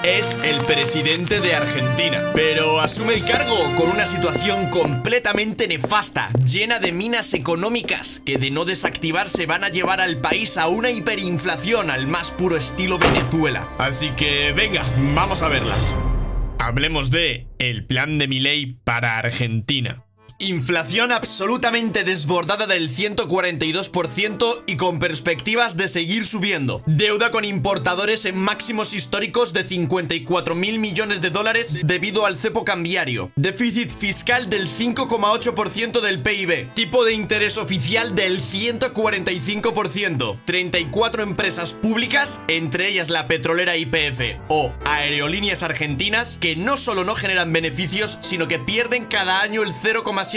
es el presidente de Argentina, pero asume el cargo con una situación completamente nefasta, llena de minas económicas que de no desactivarse van a llevar al país a una hiperinflación al más puro estilo Venezuela. Así que venga, vamos a verlas. Hablemos de el plan de Milei para Argentina. Inflación absolutamente desbordada del 142% y con perspectivas de seguir subiendo. Deuda con importadores en máximos históricos de 54.000 millones de dólares debido al cepo cambiario. Déficit fiscal del 5,8% del PIB. Tipo de interés oficial del 145%. 34 empresas públicas, entre ellas la petrolera YPF o Aerolíneas Argentinas, que no solo no generan beneficios, sino que pierden cada año el 0,7%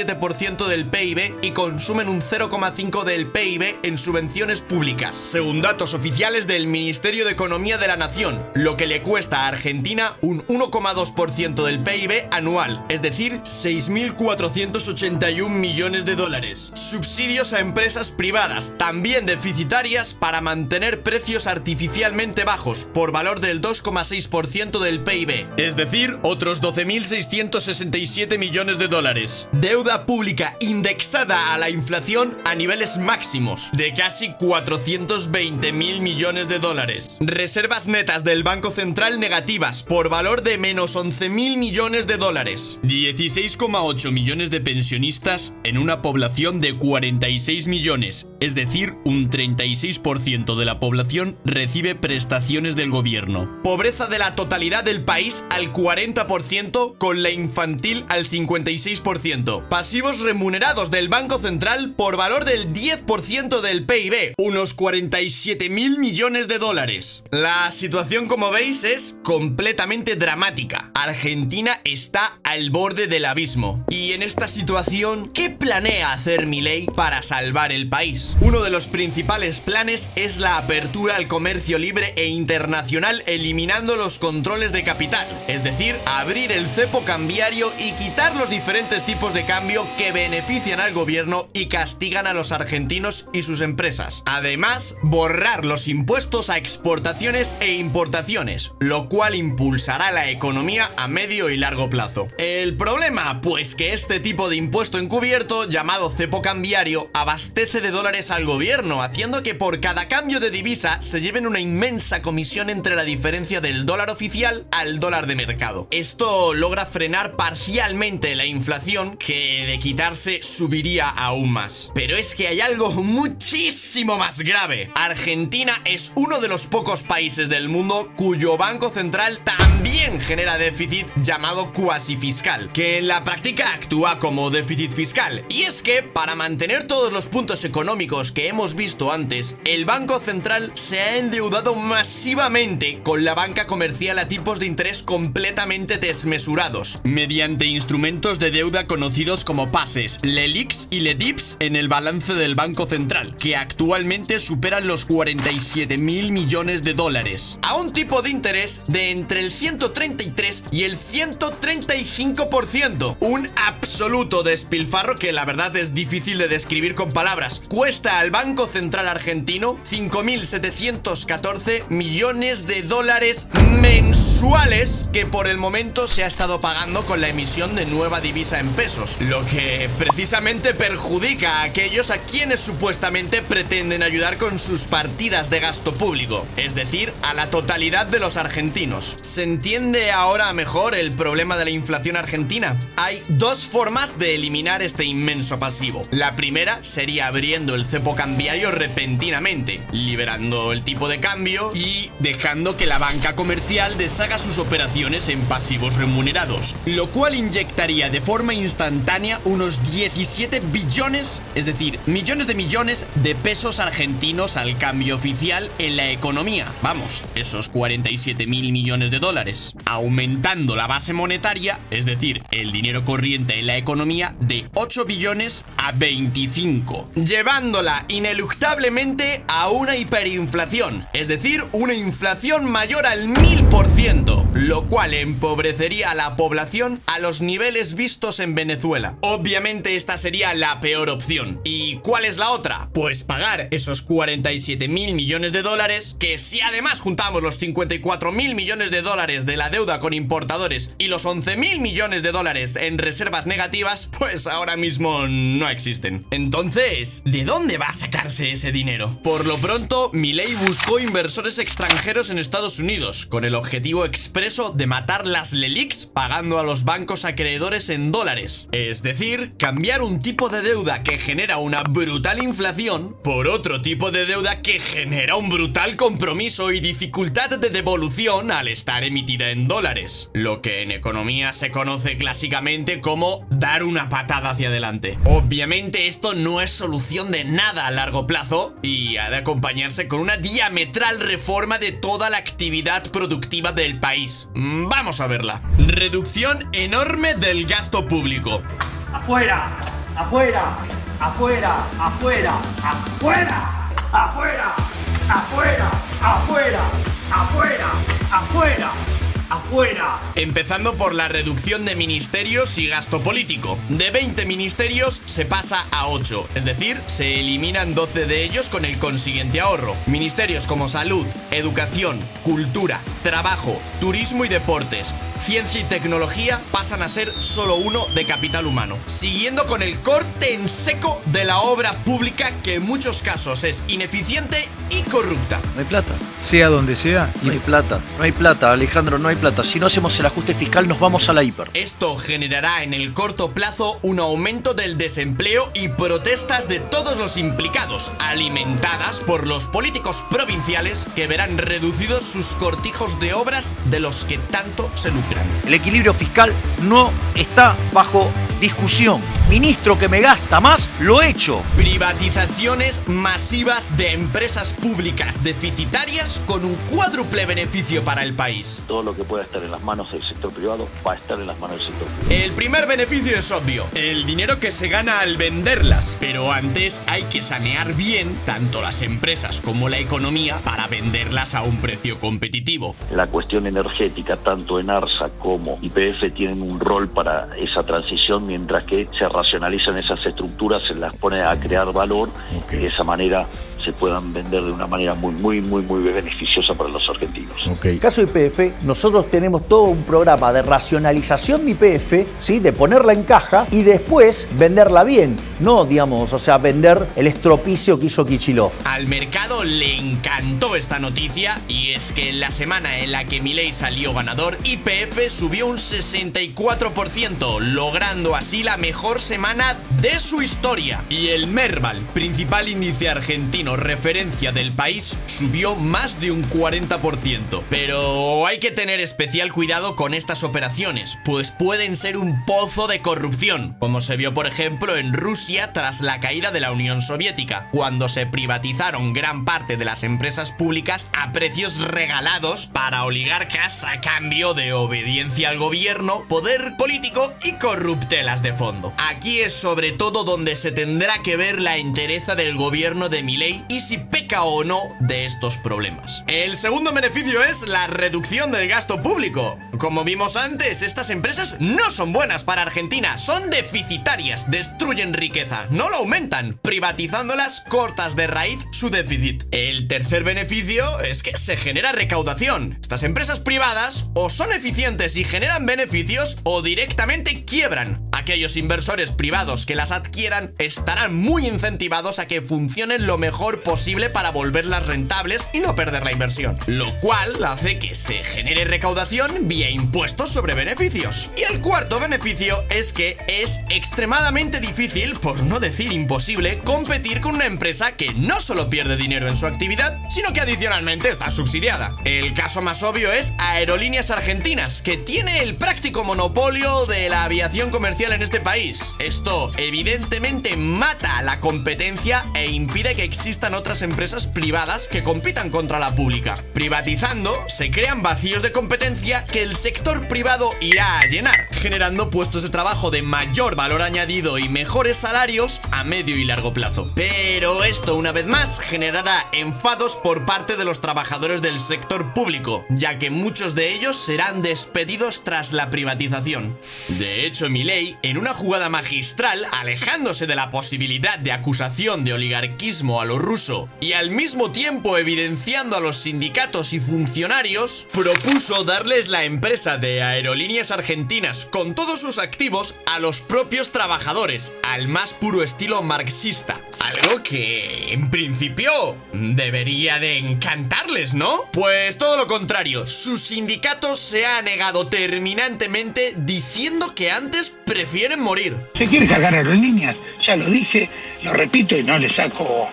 del PIB y consumen un 0,5% del PIB en subvenciones públicas, según datos oficiales del Ministerio de Economía de la Nación, lo que le cuesta a Argentina un 1,2% del PIB anual, es decir, 6.481 millones de dólares. Subsidios a empresas privadas, también deficitarias, para mantener precios artificialmente bajos, por valor del 2,6% del PIB, es decir, otros 12.667 millones de dólares. Deuda pública indexada a la inflación a niveles máximos de casi 420.000 millones de dólares. Reservas netas del Banco Central negativas por valor de menos 11.000 millones de dólares. 16,8 millones de pensionistas en una población de 46 millones, es decir, un 36% de la población recibe prestaciones del gobierno. Pobreza de la totalidad del país al 40%, con la infantil al 56%. Pasivos remunerados del Banco Central por valor del 10% del PIB, unos 47.000 millones de dólares. La situación, como veis, es completamente dramática. Argentina está al borde del abismo. Y en esta situación, ¿qué planea hacer Milei para salvar el país? Uno de los principales planes es la apertura al comercio libre e internacional, eliminando los controles de capital, es decir, abrir el cepo cambiario y quitar los diferentes tipos de cambio que benefician al gobierno y castigan a los argentinos y sus empresas. Además, borrar los impuestos a exportaciones e importaciones, lo cual impulsará la economía a medio y largo plazo. El problema, pues que este tipo de impuesto encubierto, llamado cepo cambiario, abastece de dólares al gobierno, haciendo que por cada cambio de divisa se lleven una inmensa comisión entre la diferencia del dólar oficial al dólar de mercado. Esto logra frenar parcialmente la inflación, que de quitarse subiría aún más. Pero es que hay algo muchísimo más grave. Argentina es uno de los pocos países del mundo cuyo Banco Central también genera déficit, llamado cuasi fiscal, que en la práctica actúa como déficit fiscal. Y es que, para mantener todos los puntos económicos que hemos visto antes, el Banco Central se ha endeudado masivamente con la banca comercial a tipos de interés completamente desmesurados, mediante instrumentos de deuda conocidos como pases, LELIQs y LEDIPs en el balance del Banco Central, que actualmente superan los 47.000 millones de dólares, a un tipo de interés de entre el 133 y el 135%. Un absoluto despilfarro que la verdad es difícil de describir con palabras. Cuesta al Banco Central argentino 5.714 millones de dólares mensuales, que por el momento se ha estado pagando con la emisión de nueva divisa en pesos, lo que precisamente perjudica a aquellos a quienes supuestamente pretenden ayudar con sus partidas de gasto público, es decir, a la totalidad de los argentinos. ¿Se entiende ahora mejor el problema de la inflación argentina? Hay dos formas de eliminar este inmenso pasivo. La primera sería abriendo el cepo cambiario repentinamente, liberando el tipo de cambio y dejando que la banca comercial deshaga sus operaciones en pasivos remunerados, lo cual inyectaría de forma instantánea unos 17 billones, es decir, millones de pesos argentinos al cambio oficial en la economía. Vamos, esos 47.000 millones de dólares, aumentando la base monetaria, es decir, el dinero corriente en la economía, de 8 billones a 25, llevándola ineluctablemente a una hiperinflación, es decir, una inflación mayor al 1000%, lo cual empobrecería a la población a los niveles vistos en Venezuela. Obviamente esta sería la peor opción. ¿Y cuál es la otra? Pues pagar esos 47.000 millones de dólares, que si además juntamos los 54.000 millones de dólares de de la deuda con importadores y los 11.000 millones de dólares en reservas negativas, pues ahora mismo no existen. Entonces, ¿de dónde va a sacarse ese dinero? Por lo pronto, Milei buscó inversores extranjeros en Estados Unidos, con el objetivo expreso de matar las LELIQs pagando a los bancos acreedores en dólares. Es decir, cambiar un tipo de deuda que genera una brutal inflación por otro tipo de deuda que genera un brutal compromiso y dificultad de devolución al estar emitida en dólares. Lo que en economía se conoce clásicamente como dar una patada hacia adelante. Obviamente esto no es solución de nada a largo plazo y ha de acompañarse con una diametral reforma de toda la actividad productiva del país. Vamos a verla. Reducción enorme del gasto público. ¡Afuera! ¡Afuera! ¡Afuera! ¡Afuera! ¡Afuera! ¡Afuera! ¡Afuera! ¡Afuera! ¡Afuera! ¡Afuera! ¡Afuera! Empezando por la reducción de ministerios y gasto político. De 20 ministerios se pasa a 8, es decir, se eliminan 12 de ellos con el consiguiente ahorro. Ministerios como salud, educación, cultura, trabajo, turismo y deportes, ciencia y tecnología pasan a ser solo uno de capital humano, siguiendo con el corte en seco de la obra pública que en muchos casos es ineficiente y corrupta. No hay plata. Sea donde sea. No hay plata. No hay plata, Alejandro, no hay plata. Si no hacemos el ajuste fiscal nos vamos a la hiper. Esto generará en el corto plazo un aumento del desempleo y protestas de todos los implicados, alimentadas por los políticos provinciales que verán reducidos sus cortijos de obras de los que tanto se lucran. El equilibrio fiscal no está bajo discusión. Ministro que me gasta más, lo he hecho. Privatizaciones masivas de empresas públicas deficitarias con un cuádruple beneficio para el país. Todo lo que pueda estar en las manos del sector privado va a estar en las manos del sector público. El primer beneficio es obvio, el dinero que se gana al venderlas. Pero antes hay que sanear bien tanto las empresas como la economía para venderlas a un precio competitivo. La cuestión energética, tanto en ARSA como YPF tienen un rol para esa transición, mientras que se racionalizan esas estructuras, se las pone a crear valor y de esa manera se puedan vender de una manera muy beneficiosa para los argentinos. En el caso de YPF, nosotros tenemos todo un programa de racionalización de YPF, ¿sí? De ponerla en caja y después venderla bien. No, digamos, o sea, vender el estropicio que hizo Kicillof. Al mercado le encantó esta noticia y es que en la semana en la que Milei salió ganador, YPF subió un 64%, logrando así la mejor semana de su historia. Y el Merval, principal índice argentino referencia del país, subió más de un 40%. Pero hay que tener especial cuidado con estas operaciones, pues pueden ser un pozo de corrupción, como se vio por ejemplo en Rusia tras la caída de la Unión Soviética, cuando se privatizaron gran parte de las empresas públicas a precios regalados para oligarcas a cambio de obediencia al gobierno, poder político y corruptelas de fondo. Aquí es sobre todo donde se tendrá que ver la entereza del gobierno de Milei y si peca o no de estos problemas. El segundo beneficio es la reducción del gasto público. Como vimos antes, estas empresas no son buenas para Argentina, son deficitarias, destruyen riqueza, no lo aumentan, privatizándolas cortas de raíz su déficit. El tercer beneficio es que se genera recaudación. Estas empresas privadas o son eficientes y generan beneficios o directamente quiebran. Aquellos inversores privados que las adquieran estarán muy incentivados a que funcionen lo mejor posible para volverlas rentables y no perder la inversión, lo cual hace que se genere recaudación vía impuestos sobre beneficios. Y el cuarto beneficio es que es extremadamente difícil, por no decir imposible, competir con una empresa que no solo pierde dinero en su actividad, sino que adicionalmente está subsidiada. El caso más obvio es Aerolíneas Argentinas, que tiene el práctico monopolio de la aviación comercial en este país. Esto evidentemente mata a la competencia e impide que existan otras empresas privadas que compitan contra la pública. Privatizando, se crean vacíos de competencia que el sector privado irá a llenar, generando puestos de trabajo de mayor valor añadido y mejores salarios a medio y largo plazo. Pero esto, una vez más, generará enfados por parte de los trabajadores del sector público, ya que muchos de ellos serán despedidos tras la privatización. De hecho, Milei en una jugada magistral, alejándose de la posibilidad de acusación de oligarquismo a lo ruso y al mismo tiempo evidenciando a los sindicatos y funcionarios, propuso darles la empresa de Aerolíneas Argentinas con todos sus activos a los propios trabajadores, al más puro estilo marxista. Algo que, en principio, debería de encantarles, ¿no? Pues todo lo contrario, su sindicato se ha negado terminantemente diciendo que antes prefieren morir. Se quiere cargar Aerolíneas, ya lo dije, lo repito y no le saco,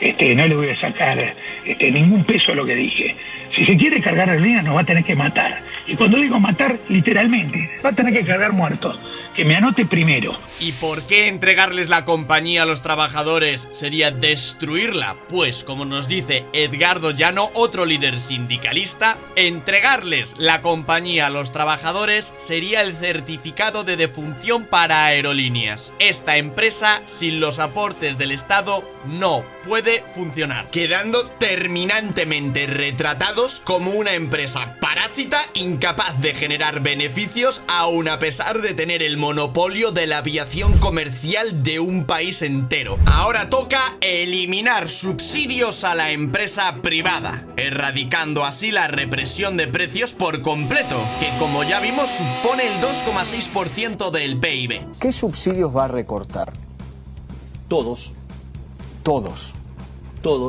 no le voy a sacar ningún peso a lo que dije. Si se quiere cargar Aerolíneas nos va a tener que matar. Y cuando digo matar, literalmente, va a tener que cargar muertos. Que me anote primero. ¿Y por qué entregarles la compañía a los trabajadores sería destruirla? Pues, como nos dice Edgardo Llano, otro líder sindicalista, entregarles la compañía a los trabajadores sería el certificado de defunción para Aerolíneas. Esta empresa, sin los aportes del Estado, no puede funcionar, quedando terminantemente retratados como una empresa parásita incapaz de generar beneficios aun a pesar de tener el monopolio de la aviación comercial de un país entero. Ahora toca eliminar subsidios a la empresa privada, erradicando así la represión de precios por completo, que como ya vimos supone el 2,6% del PIB. ¿Qué subsidios va a recortar? Todos.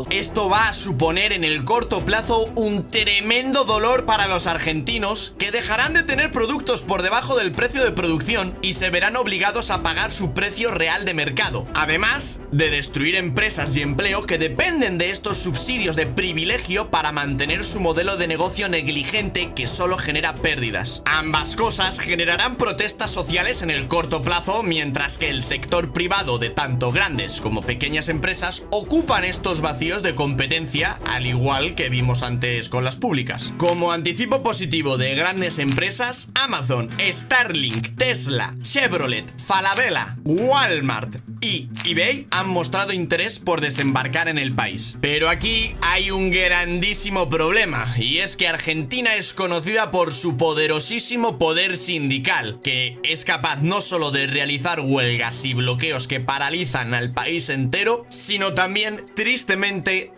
Esto va a suponer en el corto plazo un tremendo dolor para los argentinos, que dejarán de tener productos por debajo del precio de producción y se verán obligados a pagar su precio real de mercado, además de destruir empresas y empleo que dependen de estos subsidios de privilegio para mantener su modelo de negocio negligente que solo genera pérdidas. Ambas cosas generarán protestas sociales en el corto plazo, mientras que el sector privado de tanto grandes como pequeñas empresas ocupan estos vacíos de competencia, al igual que vimos antes con las públicas. Como anticipo positivo de grandes empresas, Amazon, Starlink, Tesla, Chevrolet, Falabella, Walmart y eBay han mostrado interés por desembarcar en el país. Pero aquí hay un grandísimo problema, y es que Argentina es conocida por su poderosísimo poder sindical, que es capaz no solo de realizar huelgas y bloqueos que paralizan al país entero, sino también, tristemente,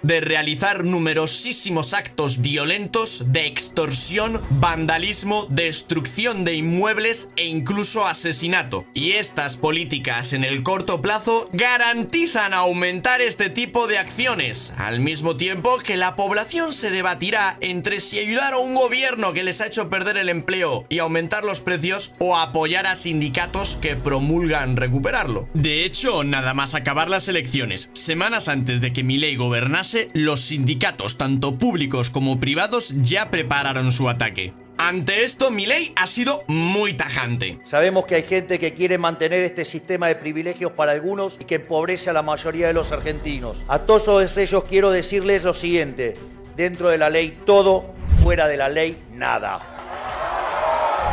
de realizar numerosísimos actos violentos de extorsión, vandalismo, destrucción de inmuebles e incluso asesinato. Y estas políticas en el corto plazo garantizan aumentar este tipo de acciones, al mismo tiempo que la población se debatirá entre si ayudar a un gobierno que les ha hecho perder el empleo y aumentar los precios o apoyar a sindicatos que promulgan recuperarlo. De hecho, nada más acabar las elecciones, semanas antes de que Milei gobernase, los sindicatos, tanto públicos como privados, ya prepararon su ataque. Ante esto, Milei ha sido muy tajante. Sabemos que hay gente que quiere mantener este sistema de privilegios para algunos y que empobrece a la mayoría de los argentinos. A todos ellos quiero decirles lo siguiente: dentro de la ley todo, fuera de la ley nada.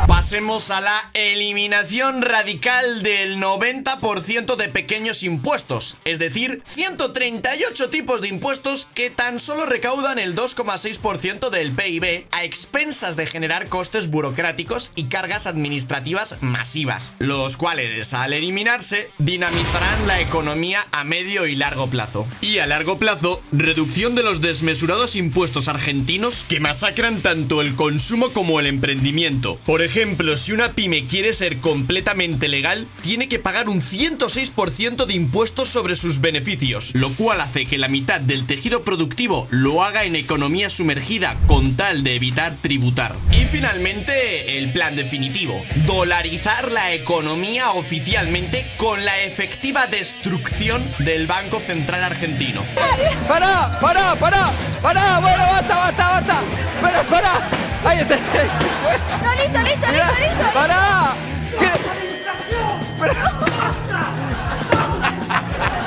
Pasemos a la eliminación radical del 90% de pequeños impuestos, es decir, 138 tipos de impuestos que tan solo recaudan el 2,6% del PIB a expensas de generar costes burocráticos y cargas administrativas masivas, los cuales, al eliminarse, dinamizarán la economía a medio y largo plazo. Y a largo plazo, reducción de los desmesurados impuestos argentinos que masacran tanto el consumo como el emprendimiento. Por ejemplo, si una pyme quiere ser completamente legal, tiene que pagar un 106% de impuestos sobre sus beneficios, lo cual hace que la mitad del tejido productivo lo haga en economía sumergida con tal de evitar tributar. Y finalmente, el plan definitivo: dolarizar la economía oficialmente con la efectiva destrucción del Banco Central Argentino. ¡Pará! Bueno, basta. Pará. Ahí está. No, listo. ¡Pará!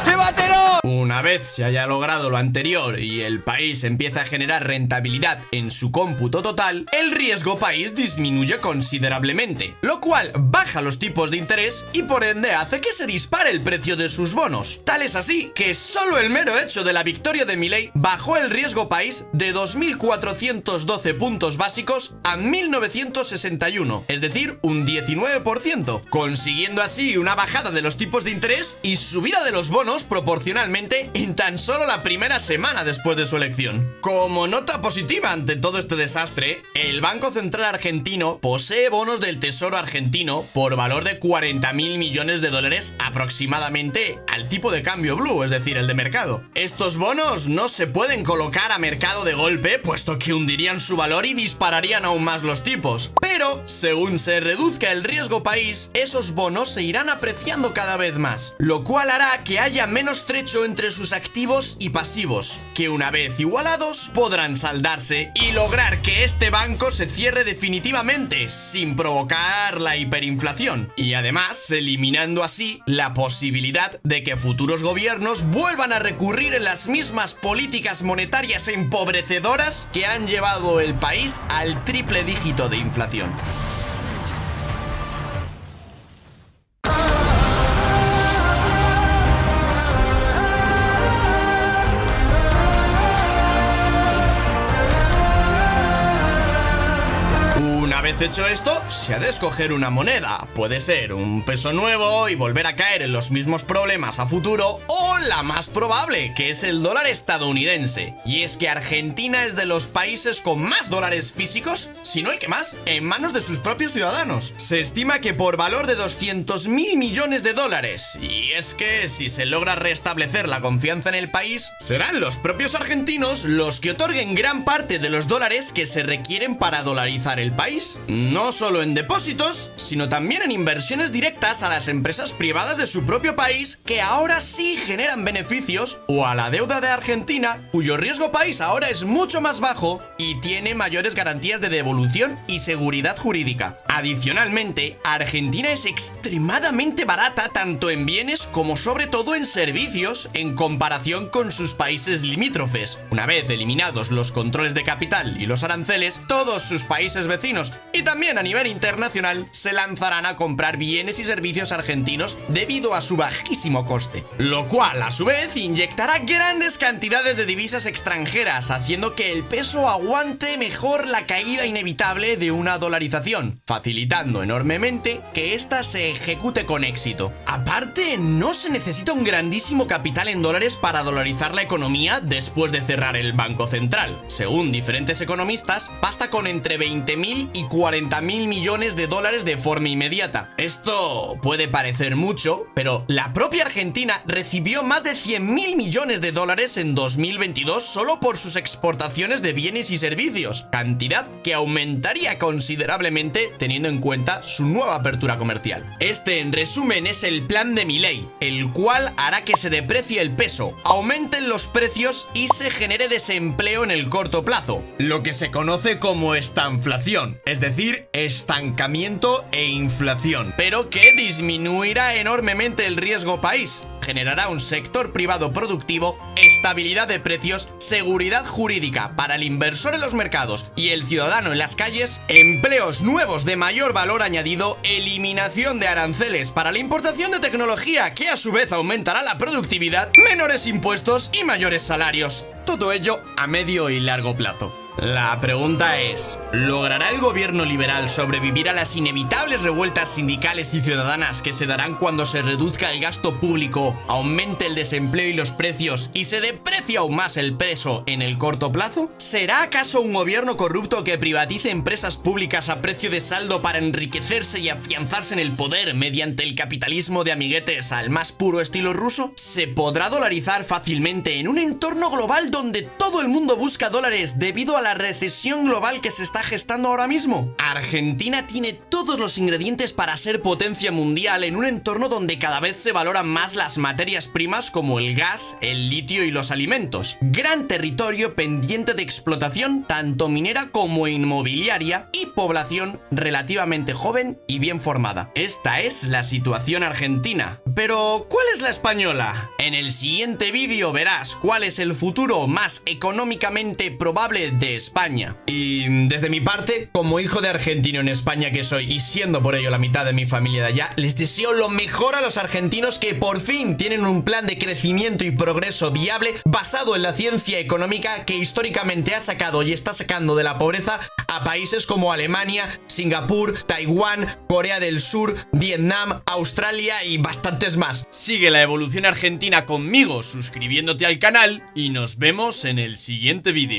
¡Llévatelo! Un Una vez se haya logrado lo anterior y el país empieza a generar rentabilidad en su cómputo total, el riesgo país disminuye considerablemente, lo cual baja los tipos de interés y por ende hace que se dispare el precio de sus bonos. Tal es así que solo el mero hecho de la victoria de Milei bajó el riesgo país de 2.412 puntos básicos a 1.961, es decir, un 19%, consiguiendo así una bajada de los tipos de interés y subida de los bonos proporcionalmente en tan solo la primera semana después de su elección. Como nota positiva ante todo este desastre, el Banco Central Argentino posee bonos del Tesoro argentino por valor de 40.000 millones de dólares aproximadamente al tipo de cambio blue, es decir, el de mercado. Estos bonos no se pueden colocar a mercado de golpe, puesto que hundirían su valor y dispararían aún más los tipos. Pero, según se reduzca el riesgo país, esos bonos se irán apreciando cada vez más, lo cual hará que haya menos trecho entre sus activos y pasivos, que una vez igualados podrán saldarse y lograr que este banco se cierre definitivamente sin provocar la hiperinflación, y además eliminando así la posibilidad de que futuros gobiernos vuelvan a recurrir en las mismas políticas monetarias empobrecedoras que han llevado el país al triple dígito de inflación. Una vez hecho esto, se ha de escoger una moneda. Puede ser un peso nuevo y volver a caer en los mismos problemas a futuro, o la más probable, que es el dólar estadounidense. Y es que Argentina es de los países con más dólares físicos, si no el que más, en manos de sus propios ciudadanos. Se estima que por valor de 200.000 millones de dólares. Y es que si se logra restablecer la confianza en el país, serán los propios argentinos los que otorguen gran parte de los dólares que se requieren para dolarizar el país. No solo en depósitos, sino también en inversiones directas a las empresas privadas de su propio país, que ahora sí generan beneficios, o a la deuda de Argentina, cuyo riesgo país ahora es mucho más bajo y tiene mayores garantías de devolución y seguridad jurídica. Adicionalmente, Argentina es extremadamente barata tanto en bienes como sobre todo en servicios en comparación con sus países limítrofes. Una vez eliminados los controles de capital y los aranceles, todos sus países vecinos y también a nivel internacional se lanzarán a comprar bienes y servicios argentinos debido a su bajísimo coste, lo cual a su vez inyectará grandes cantidades de divisas extranjeras, haciendo que el peso aguante mejor la caída inevitable de una dolarización, facilitando enormemente que ésta se ejecute con éxito. Aparte, no se necesita un grandísimo capital en dólares para dolarizar la economía después de cerrar el Banco Central. Según diferentes economistas, basta con entre 20.000 y 40.000 millones de dólares de forma inmediata. Esto puede parecer mucho, pero la propia Argentina recibió más de 100.000 millones de dólares en 2022 solo por sus exportaciones de bienes y servicios, cantidad que aumentaría considerablemente teniendo en cuenta su nueva apertura comercial. Este, en resumen, es el plan de Milei, el cual hará que se deprecie el peso, aumenten los precios y se genere desempleo en el corto plazo, lo que se conoce como estanflación, es decir, estancamiento e inflación, pero que disminuirá enormemente el riesgo país, generará un sector privado productivo, estabilidad de precios, seguridad jurídica para el inversor en los mercados y el ciudadano en las calles, empleos nuevos de mayor valor añadido, eliminación de aranceles para la importación de tecnología que a su vez aumentará la productividad, menores impuestos y mayores salarios. Todo ello a medio y largo plazo. La pregunta es, ¿logrará el gobierno liberal sobrevivir a las inevitables revueltas sindicales y ciudadanas que se darán cuando se reduzca el gasto público, aumente el desempleo y los precios y se deprecie aún más el peso en el corto plazo? ¿Será acaso un gobierno corrupto que privatice empresas públicas a precio de saldo para enriquecerse y afianzarse en el poder mediante el capitalismo de amiguetes al más puro estilo ruso? ¿Se podrá dolarizar fácilmente en un entorno global donde todo el mundo busca dólares debido a la recesión global que se está gestando ahora mismo? Argentina tiene todos los ingredientes para ser potencia mundial en un entorno donde cada vez se valoran más las materias primas como el gas, el litio y los alimentos. Gran territorio pendiente de explotación, tanto minera como inmobiliaria, y población relativamente joven y bien formada. Esta es la situación argentina. Pero, ¿cuál es la española? En el siguiente vídeo verás cuál es el futuro más económicamente probable de España. Y desde mi parte, como hijo de argentino en España que soy y siendo por ello la mitad de mi familia de allá, les deseo lo mejor a los argentinos que por fin tienen un plan de crecimiento y progreso viable basado en la ciencia económica que históricamente ha sacado y está sacando de la pobreza a países como Alemania, Singapur, Taiwán, Corea del Sur, Vietnam, Australia y bastantes más. Sigue la evolución argentina conmigo suscribiéndote al canal y nos vemos en el siguiente vídeo.